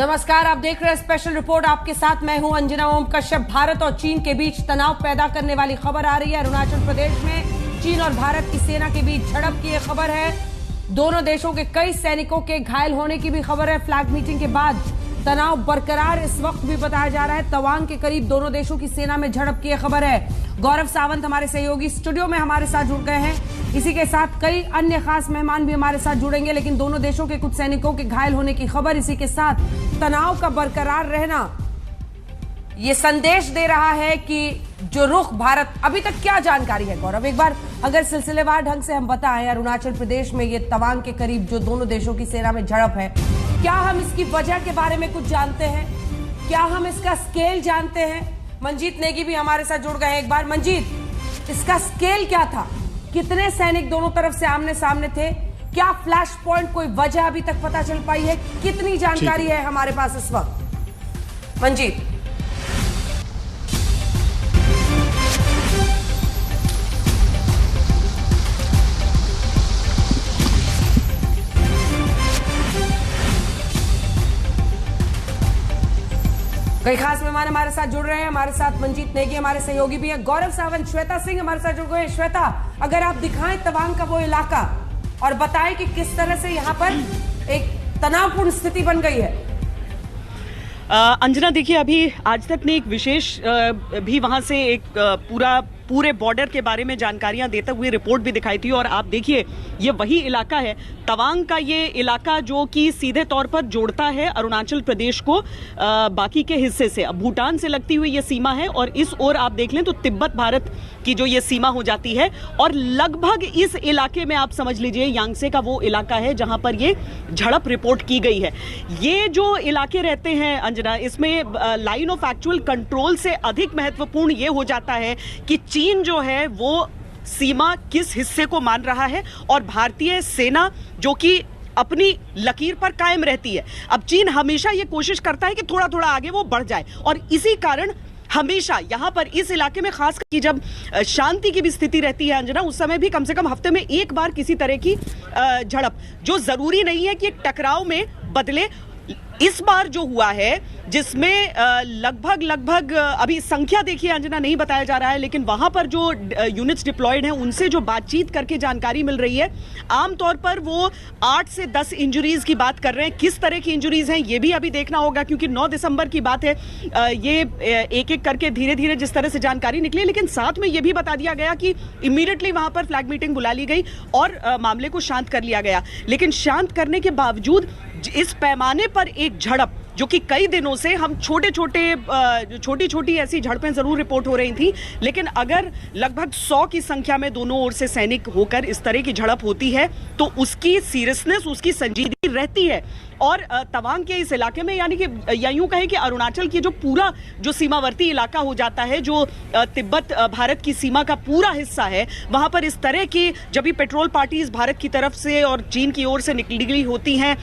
नमस्कार, आप देख रहे हैं स्पेशल रिपोर्ट। आपके साथ मैं हूं अंजना ओम कश्यप। भारत और चीन के बीच तनाव पैदा करने वाली खबर आ रही है। अरुणाचल प्रदेश में चीन और भारत की सेना के बीच झड़प की यह खबर है। दोनों देशों के कई सैनिकों के घायल होने की भी खबर है। फ्लैग मीटिंग के बाद तनाव बरकरार इस वक्त भी बताया जा रहा है। तवांग के करीब दोनों देशों की सेना में झड़प की यह खबर है। गौरव सावंत हमारे सहयोगी स्टूडियो में हमारे साथ जुड़ गए हैं। इसी के साथ कई अन्य खास मेहमान भी हमारे साथ जुड़ेंगे। लेकिन दोनों देशों के कुछ सैनिकों के घायल होने की खबर, इसी के साथ तनाव का बरकरार रहना ये संदेश दे रहा है कि जो रुख भारत, अभी तक क्या जानकारी है गौरव, एक बार अगर सिलसिलेवार ढंग से हम बताएं। अरुणाचल प्रदेश में ये तवांग के करीब जो दोनों देशों की सेना में झड़प है, क्या हम इसकी वजह के बारे में कुछ जानते हैं? क्या हम इसका स्केल जानते हैं? मंजीत नेगी भी हमारे साथ जुड़ गए हैं। एक बार मंजीत, इसका स्केल क्या था? कितने सैनिक दोनों तरफ से आमने सामने थे? क्या फ्लैश पॉइंट, कोई वजह अभी तक पता चल पाई है? कितनी जानकारी है हमारे पास इस वक्त? मंजीत। कई खास मेहमान हमारे साथ जुड़ रहे हैं। हमारे साथ मंजीत नेगी हमारे सहयोगी भी हैं। गौरव सावंत, श्वेता सिंह हमारे साथ जुड़ गए हैं। श्वेता, अगर आप दिखाएं तवांग का वो इलाका और बताएं कि किस तरह से यहाँ पर एक तनावपूर्ण स्थिति बन गई है। अंजना, देखिए, अभी आज तक ने एक विशेष भी वहां से एक पूरे बॉर्डर के बारे में जानकारियां देते हुए रिपोर्ट भी दिखाई थी। और आप देखिए, ये वही इलाका है, तवांग का ये इलाका, जो कि सीधे तौर पर जोड़ता है अरुणाचल प्रदेश को बाकी के हिस्से से। अब भूटान से लगती हुई ये सीमा है और इस ओर आप देख लें तो तिब्बत भारत की जो ये सीमा हो जाती है। और लगभग इस इलाके में आप समझ लीजिए यांगसे का वो इलाका है जहां पर ये झड़प रिपोर्ट की गई है। ये जो इलाके रहते हैं अंजना, इसमें लाइन ऑफ एक्चुअल कंट्रोल से अधिक महत्वपूर्ण ये हो जाता है कि चीन जो है वो सीमा किस हिस्से को मान रहा है और भारतीय सेना जो कि अपनी लकीर पर कायम रहती है। अब चीन हमेशा ये कोशिश करता है कि थोड़ा थोड़ा आगे वो बढ़ जाए और इसी कारण हमेशा यहाँ पर इस इलाके में खास करके जब शांति की भी स्थिति रहती है अंजना, उस समय भी कम से कम हफ्ते में एक बार किसी तरह की झड़प, जो जरूरी नहीं है कि एक टकराव में बदले, इस बार जो हुआ है जिसमें लगभग अभी संख्या देखिए अंजना नहीं बताया जा रहा है, लेकिन वहां पर जो यूनिट्स डिप्लॉयड हैं उनसे जो बातचीत करके जानकारी मिल रही है, आमतौर पर वो 8 से 10 इंजरीज की बात कर रहे हैं। किस तरह की इंजरीज हैं ये भी अभी देखना होगा, क्योंकि 9 दिसंबर की बात है। ये एक एक करके धीरे धीरे जिस तरह से जानकारी निकली, लेकिन साथ में ये भी बता दिया गया कि इमीडिएटली वहां पर फ्लैग मीटिंग बुला ली गई और मामले को शांत कर लिया गया। लेकिन शांत करने के बावजूद इस पैमाने पर एक झड़प, जो कि कई दिनों से हम छोटी छोटी ऐसी झड़पें जरूर रिपोर्ट हो रही थी, लेकिन अगर लगभग 100 की संख्या में दोनों ओर से सैनिक होकर इस तरह की झड़प होती है तो उसकी सीरियसनेस, उसकी संजीदगी रहती है। और तवांग के इस इलाके में, यानी कि या यूं कहें कि अरुणाचल की जो पूरा जो सीमावर्ती इलाका हो जाता है, जो तिब्बत भारत की सीमा का पूरा हिस्सा है, वहां पर इस तरह की जब भी पेट्रोल पार्टीज भारत की तरफ से और चीन की ओर से निकली होती हैं,